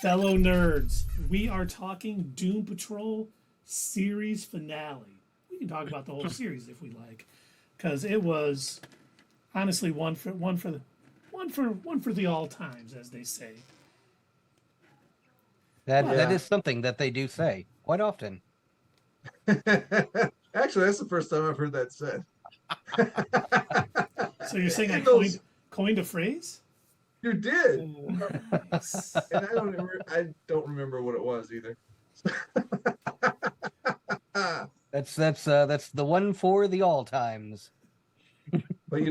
Fellow nerds, we are talking Doom Patrol series finale. We can talk about the whole series if we like, because it was honestly one for the all times, as they say. That is something that they do say quite often. Actually, that's the first time I've heard that said. So you're saying I those, coined a phrase? you did, Nice. and I don't remember what it was either. That's the one for the all times. But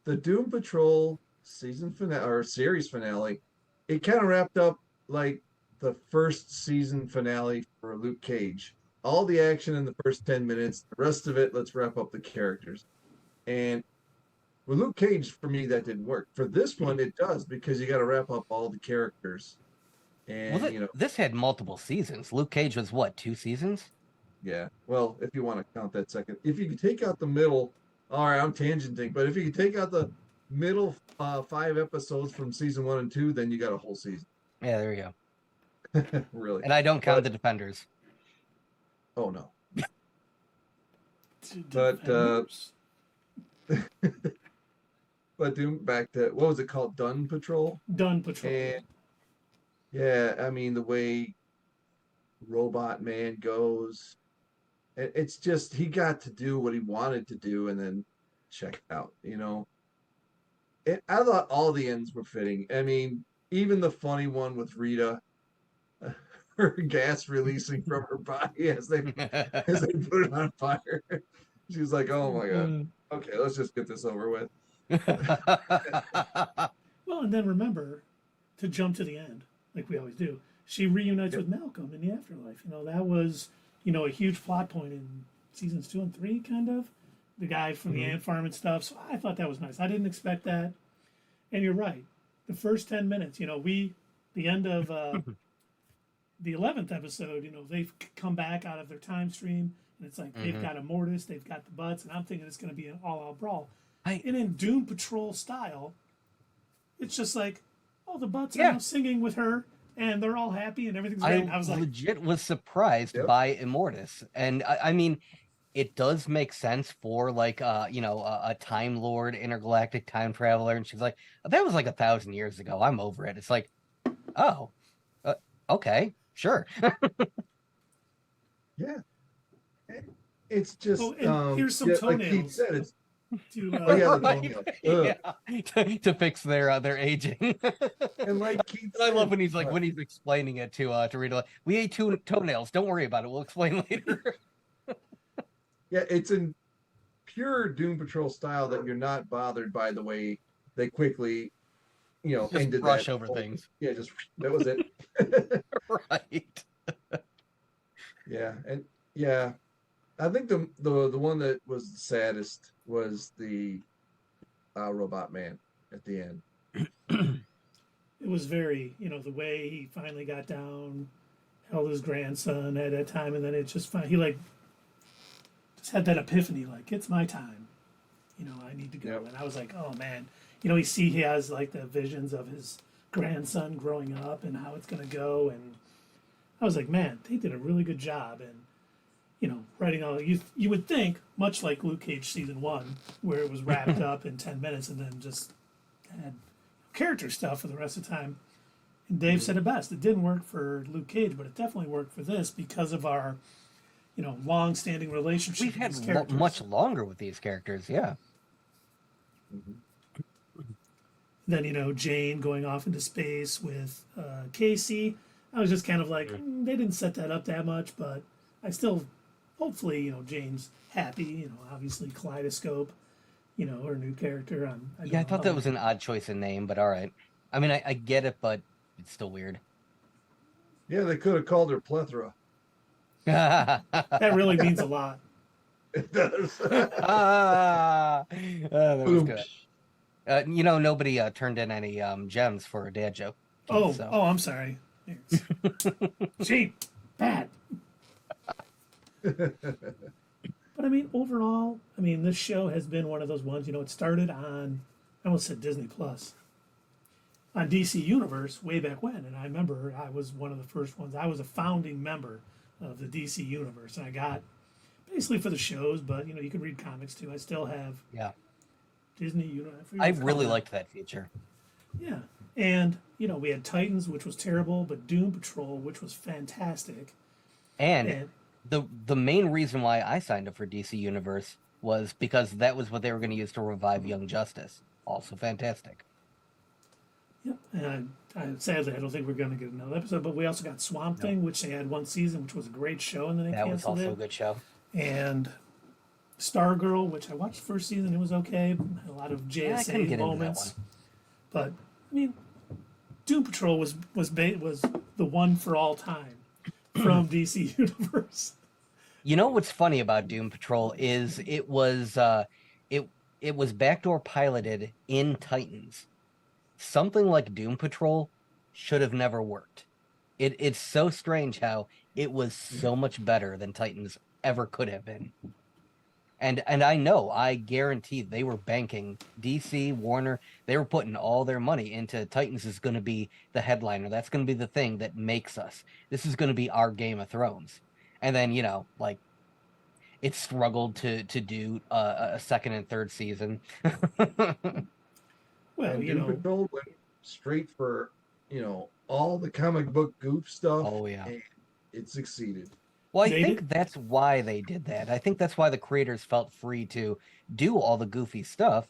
the Doom Patrol season finale or series finale, it kind of wrapped up like the first season finale for Luke Cage. All the action in the first 10 minutes, the rest of it, let's wrap up the characters. And with Luke Cage, for me, that didn't work. For this one, it does because you got to wrap up all the characters. And, this had multiple seasons. Luke Cage was what, 2 seasons? Yeah. Well, if you want to count that second, if you could take out the middle, all right, I'm tangenting, but if you could take out the middle 5 episodes from season 1 and 2, then you got a whole season. Yeah, there you go. Really. And I don't count the Defenders. Oh no. But but Doom back to what was it called? Dun Patrol? Dun Patrol. And yeah, I mean the way Robot Man goes, it's just he got to do what he wanted to do and then check out, I thought all the ends were fitting. I mean, even the funny one with Rita, her gas releasing from her body as they put it on fire. She's like, "Oh my god, okay, let's just get this over with." Well, and then remember to jump to the end, like we always do. She reunites with Malcolm in the afterlife. That was a huge plot point in seasons 2 and 3, kind of. The guy from the ant farm and stuff. So I thought that was nice. I didn't expect that. And you're right. The first 10 minutes, the end of the 11th episode, they've come back out of their time stream, and it's like they've got Immortus, they've got the Butts, and I'm thinking it's going to be an all-out brawl. And in Doom Patrol style, it's just like, oh, the Butts are now singing with her, and they're all happy, and everything's great. I was like, legit was surprised by Immortus, and I mean, it does make sense for like a Time Lord, intergalactic time traveler, and she's like, that was like 1,000 years ago. I'm over it. It's like, oh, okay, sure. Yeah, it's just here's some toenails. Like Keith said, it's to fix their aging. And like Keith said, I love when he's explaining it to Rita. We ate 2 toenails. Don't worry about it. We'll explain later. Yeah, it's in pure Doom Patrol style that you're not bothered by the way they quickly, just ended brush over things. Yeah, just that was it. Right. Yeah, and yeah, I think the one that was the saddest was the Robot Man at the end. It was very, the way he finally got down, held his grandson at that time, and then it just he just had that epiphany, like, it's my time. I need to go. Yep. And I was like, oh man. He has like the visions of his grandson growing up and how it's going to go. And I was like, man, they did a really good job. And, writing all, you would think, much like Luke Cage season 1, where it was wrapped up in 10 minutes and then just had character stuff for the rest of the time. And Dave said it best. It didn't work for Luke Cage, but it definitely worked for this because of our long-standing relationship. We've had much longer with these characters, yeah. Then, Jane going off into space with Casey. I was just kind of like, they didn't set that up that much, but I still, hopefully, Jane's happy. Obviously Kaleidoscope, her new character. I thought that was an odd choice of name, but all right. I mean, I get it, but it's still weird. Yeah, they could have called her Plethora. That really means a lot. It does. That was good. Nobody turned in any gems for a dad joke. I'm sorry. Cheap. Bad. But I mean, overall, this show has been one of those ones, it started on, I almost said Disney Plus. on DC Universe way back when, and I remember I was one of the first ones. I was a founding member of the DC Universe, and I got basically for the shows, but you can read comics too. I still have Yeah. Disney. I really liked that feature. Yeah, and we had Titans, which was terrible, but Doom Patrol, which was fantastic. And the main reason why I signed up for DC Universe was because that was what they were going to use to revive Young Justice. Also fantastic. Yep, and sadly, I don't think we're going to get another episode, but we also got Swamp Thing, which they had one season, which was a great show, and then they canceled it. That was also a good show. And Stargirl, which I watched the first season, it was okay. Had a lot of JSA moments, but I mean, Doom Patrol was the one for all time from DC Universe. You know what's funny about Doom Patrol is it was backdoor piloted in Titans. Something like Doom Patrol should have never worked. It's so strange how it was so much better than Titans ever could have been. And I guarantee they were banking DC, Warner, they were putting all their money into Titans is going to be the headliner. That's going to be the thing that makes us. This is going to be our Game of Thrones. And then, it struggled to do a second and third season. Well, and Doom Patrol went straight for, all the comic book goof stuff. Oh, yeah. And it succeeded. Well, I think that's why they did that. I think that's why the creators felt free to do all the goofy stuff,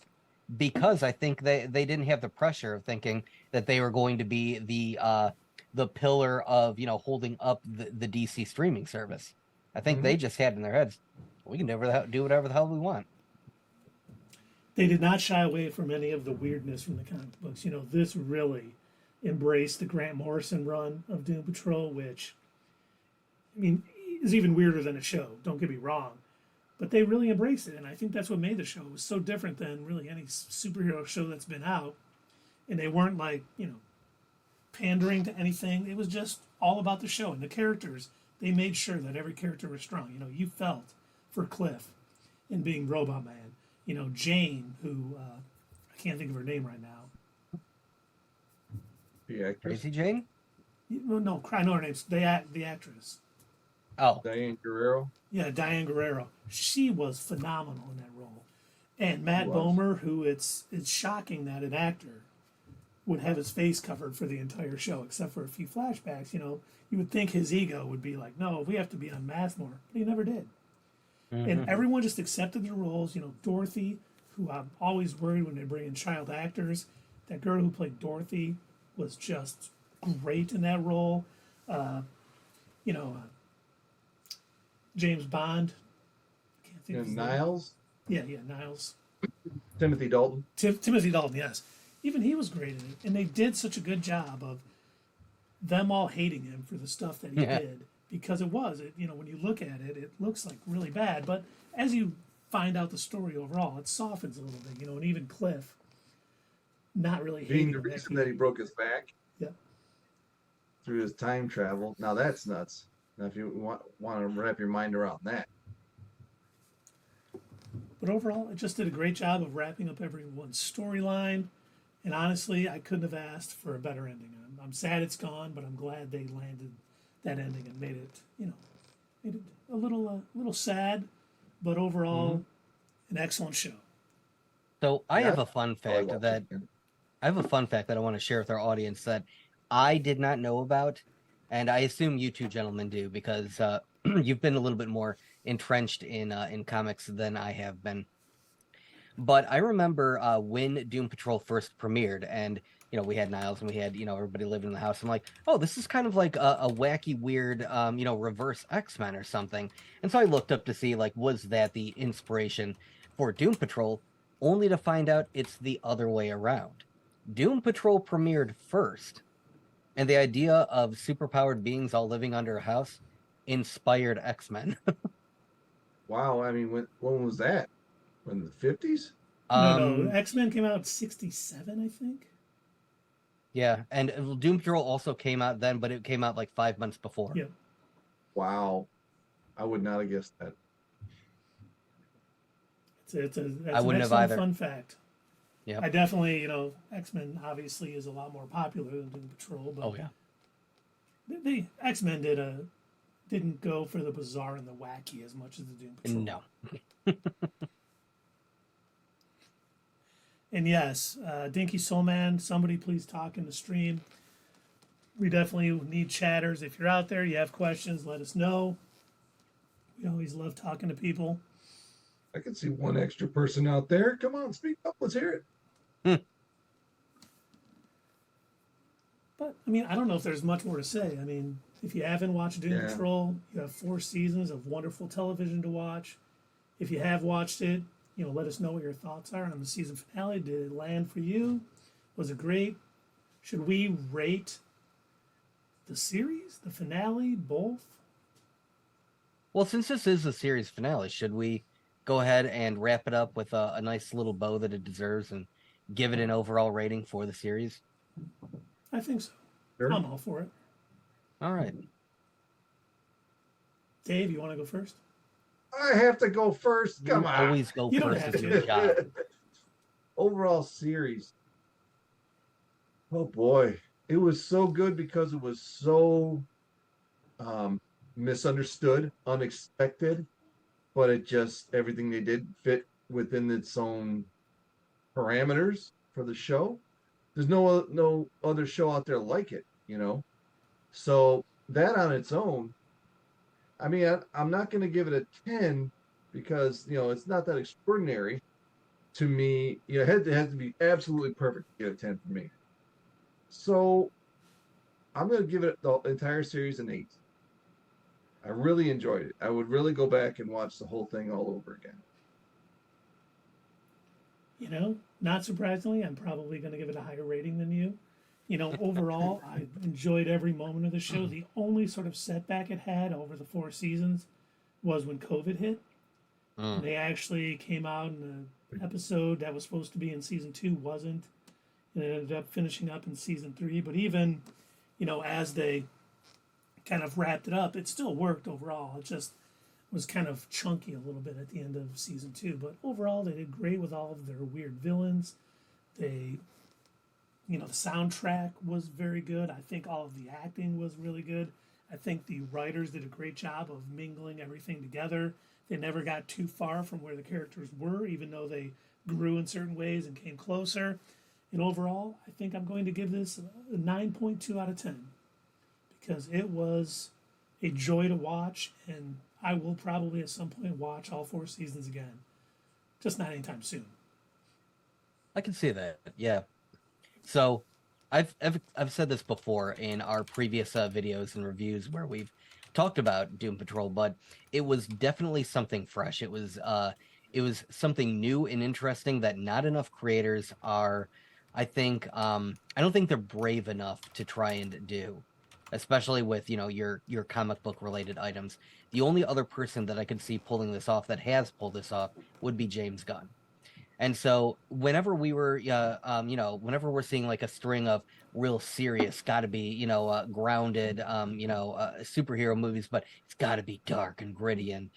because I think they didn't have the pressure of thinking that they were going to be the pillar of, holding up the DC streaming service. I think they just had in their heads, we can never do whatever the hell we want. They did not shy away from any of the weirdness from the comic books. This really embraced the Grant Morrison run of Doom Patrol, which, is even weirder than a show. Don't get me wrong, but they really embraced it, and I think that's what made the show. It was so different than really any superhero show that's been out, and they weren't pandering to anything. It was just all about the show and the characters. They made sure that every character was strong. You felt for Cliff in being Robot Man. Jane, who I can't think of her name right now. The actress? Crazy Jane? No, I know her name. The actress. Oh. Diane Guerrero? Yeah, Diane Guerrero. She was phenomenal in that role. And Matt Bomer, who it's shocking that an actor would have his face covered for the entire show, except for a few flashbacks. You would think his ego would be like, no, we have to be unmasked more. But he never did. Mm-hmm. And everyone just accepted the roles. Dorothy, who I'm always worried when they bring in child actors, that girl who played Dorothy was just great in that role. James Bond. I can't think of his Niles? name. Yeah, Niles. Timothy Dalton. Timothy Dalton, yes. Even he was great in it. And they did such a good job of them all hating him for the stuff that he did. Because when you look at it, it looks like really bad. But as you find out the story overall, it softens a little bit, and even Cliff, not really being the reason that he broke his back. Yeah. Through his time travel. Now that's nuts. Now if you want to wrap your mind around that. But overall, it just did a great job of wrapping up everyone's storyline. And honestly, I couldn't have asked for a better ending. I'm sad it's gone, but I'm glad they landed that ending and made it a little sad, but overall, an excellent show. So I have a fun fact that I want to share with our audience that I did not know about, and I assume you two gentlemen do, because you've been a little bit more entrenched in comics than I have been. But I remember when Doom Patrol first premiered, and we had Niles and we had everybody living in the house. I'm like, oh, this is kind of like a wacky, weird, reverse X-Men or something. And so I looked up to see was that the inspiration for Doom Patrol, only to find out it's the other way around. Doom Patrol premiered first, and the idea of superpowered beings all living under a house inspired X-Men. Wow, when was that? In the 50s? No, X-Men came out in 67, I think. Yeah, and Doom Patrol also came out then, but it came out 5 months before. Yeah. Wow. I would not have guessed that. That's I wouldn't an have either. Fun fact. Yep. I definitely, X-Men obviously is a lot more popular than Doom Patrol, but Oh yeah. the X-Men didn't go for the bizarre and the wacky as much as the Doom Patrol. No. And yes, Dinky Soulman, somebody please talk in the stream. We definitely need chatters. If you're out there, you have questions, let us know. We always love talking to people. I can see one extra person out there. Come on, speak up. Let's hear it. But, I mean, I don't know if there's much more to say. I mean, if you haven't watched Doom Patrol, you have 4 seasons of wonderful television to watch. If you have watched it, let us know what your thoughts are on the season finale. Did it land for you? Was it great? Should we rate the series, the finale, both? Well, since this is the series finale, should we go ahead and wrap it up with a nice little bow that it deserves and give it an overall rating for the series? I think so. Sure. I'm all for it. All right. Dave, you want to go first? I have to go first. Come You on. always go You don't first. have It's to. your job. Overall series. Oh boy. It was so good because it was so misunderstood, unexpected, but everything they did fit within its own parameters for the show. There's no other show out there like it, So that on its own, I mean, I'm not going to give it a 10 because, it's not that extraordinary to me. It has to be absolutely perfect to get a 10 for me. So I'm going to give it the entire series an 8. I really enjoyed it. I would really go back and watch the whole thing all over again. Not surprisingly, I'm probably going to give it a higher rating than you. Overall, I enjoyed every moment of the show. The only sort of setback it had over the 4 seasons was when COVID hit. And they actually came out in an episode that was supposed to be in season 2 wasn't. And it ended up finishing up in season 3. But even, as they kind of wrapped it up, it still worked overall. It just was kind of chunky a little bit at the end of season 2. But overall, they did great with all of their weird villains. The soundtrack was very good. I think all of the acting was really good. I think the writers did a great job of mingling everything together. They never got too far from where the characters were, even though they grew in certain ways and came closer. And overall, I think I'm going to give this a 9.2 out of 10 because it was a joy to watch, and I will probably at some point watch all 4 seasons again. Just not anytime soon. I can see that. Yeah. So, I've said this before in our previous videos and reviews where we've talked about Doom Patrol, but it was definitely something fresh. It was something new and interesting that not enough creators are. I think I don't think they're brave enough to try and do, especially with your comic book related items. The only other person that I could see pulling this off that has pulled this off would be James Gunn. And so whenever we were, whenever we're seeing like a string of real serious, got to be, grounded, superhero movies, but it's got to be dark and gritty and,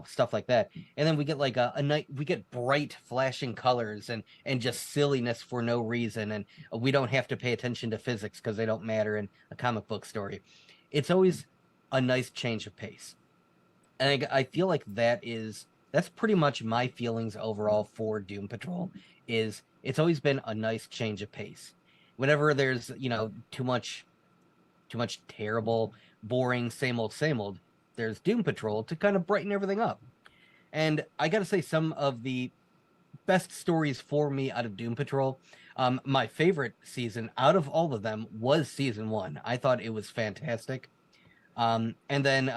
stuff like that. And then we get like a night, we get bright flashing colors and just silliness for no reason. And we don't have to pay attention to physics because they don't matter in a comic book story. It's always a nice change of pace. And I feel like that's pretty much my feelings overall for Doom Patrol. Is it's always been a nice change of pace. Whenever there's too much terrible, boring, same old, there's Doom Patrol to kind of brighten everything up. And I gotta say, some of the best stories for me out of Doom Patrol, my favorite season out of all of them was season 1. I thought it was fantastic. And then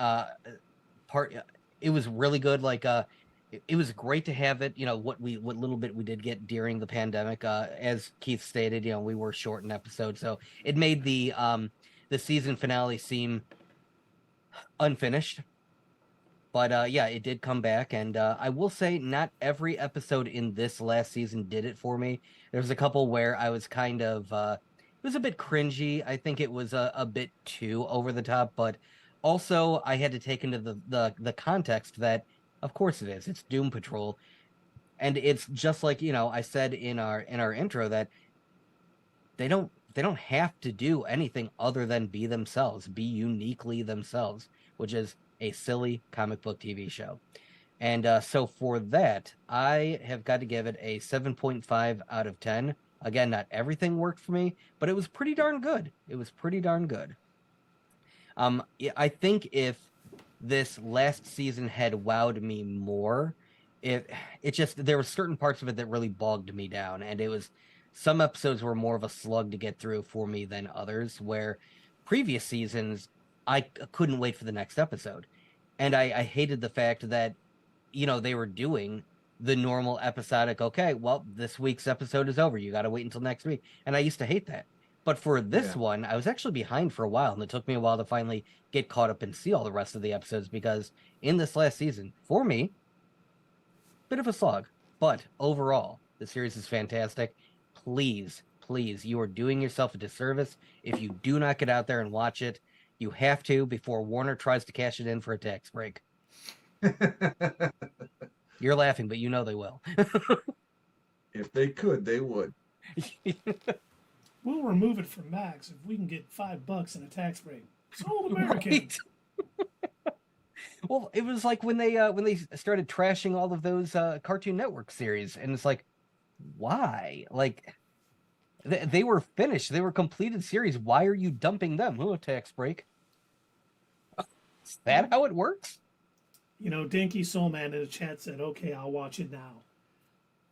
it was really good. Like it was great to have it. What little bit we did get during the pandemic. As Keith stated, we were short in episodes, so it made the season finale seem unfinished. But yeah, it did come back, and I will say not every episode in this last season did it for me. There was a couple where I was kind of it was a bit cringy. I think it was a bit too over the top, but also I had to take into the context that of course it is. It's Doom Patrol. And it's just like, I said in our intro that they don't have to do anything other than be themselves, be uniquely themselves, which is a silly comic book TV show. And so for that, I have got to give it a 7.5 out of 10. Again, not everything worked for me, but it was pretty darn good. It was pretty darn good. I think if this last season had wowed me more, it just, there were certain parts of it that really bogged me down, and it was, some episodes were more of a slug to get through for me than others, where previous seasons I couldn't wait for the next episode. And I hated the fact that, they were doing the normal episodic, okay, well, this week's episode is over, you got to wait until next week. And I used to hate that. But for this one, I was actually behind for a while, and it took me a while to finally get caught up and see all the rest of the episodes, because in this last season, for me, bit of a slog. But overall, the series is fantastic. Please, you are doing yourself a disservice if you do not get out there and watch it. You have to before Warner tries to cash it in for a tax break. You're laughing, but you know they will. If they could, they would. We'll remove it from Max if we can get $5 in a tax break. Sold American. Right. Well, it was like when they started trashing all of those Cartoon Network series, and it's like, why? Like, they were finished. They were completed series. Why are you dumping them? Oh, tax break. Is that how it works? Dinky Soulman in the chat said, okay, I'll watch it now.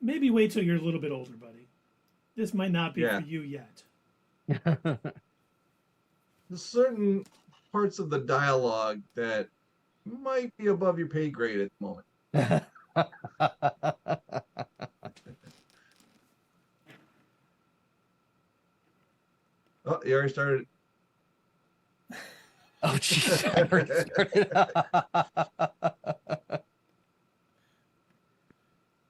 Maybe wait till you're a little bit older, buddy. This might not be for you yet. There's certain parts of the dialogue that might be above your pay grade at the moment. Oh, you already started. Oh, jeez. I already started.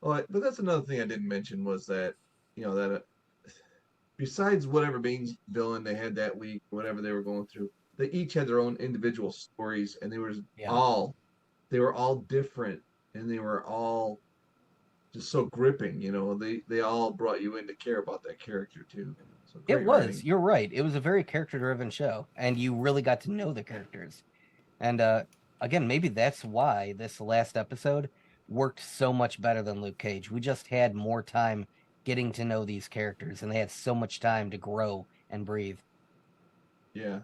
Oh, but that's another thing I didn't mention was that, that besides whatever being villain they had that week, whatever they were going through, they each had their own individual stories, and they were all different, and they were all just so gripping. They all brought you in to care about that character too. So it was writing. You're right. It was a very character-driven show, and you really got to know the characters. And again, maybe that's why this last episode worked so much better than Luke Cage. We just had more time getting to know these characters, and they had so much time to grow and breathe. Yeah,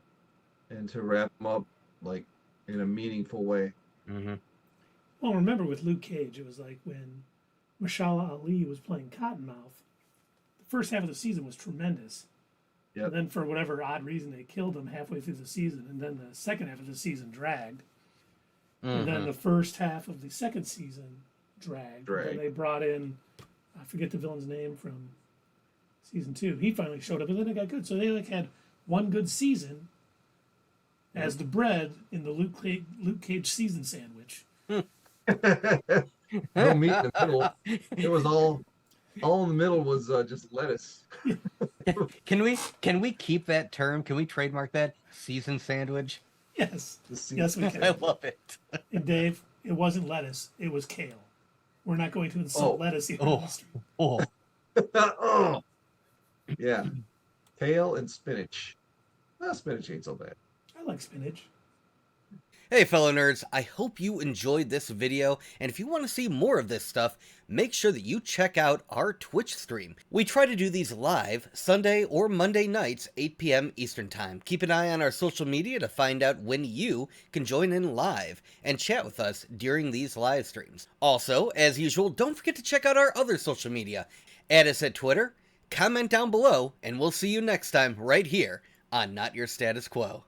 and to wrap them up like in a meaningful way. Mm-hmm. Well, remember with Luke Cage, it was like when Mashallah Ali was playing Cottonmouth. The first half of the season was tremendous. Yep. And then for whatever odd reason, they killed him halfway through the season, and then the second half of the season dragged. Mm-hmm. And then the first half of the second season dragged. And they brought in, I forget the villain's name from season 2. He finally showed up, and then it got good. So they had one good season as the bread in the Luke Cage season sandwich. No meat in the middle. It was all in the middle was just lettuce. Can we keep that term? Can we trademark that? Season sandwich? Yes. Yes, we can. I love it. And Dave, it wasn't lettuce. It was kale. We're not going to insult lettuce in the industry. Oh. Yeah. Kale and spinach. Well, spinach ain't so bad. I like spinach. Hey fellow nerds, I hope you enjoyed this video, and if you want to see more of this stuff, make sure that you check out our Twitch stream. We try to do these live Sunday or Monday nights, 8 p.m. Eastern Time. Keep an eye on our social media to find out when you can join in live and chat with us during these live streams. Also, as usual, don't forget to check out our other social media. Add us at Twitter, comment down below, and we'll see you next time right here on Not Your Status Quo.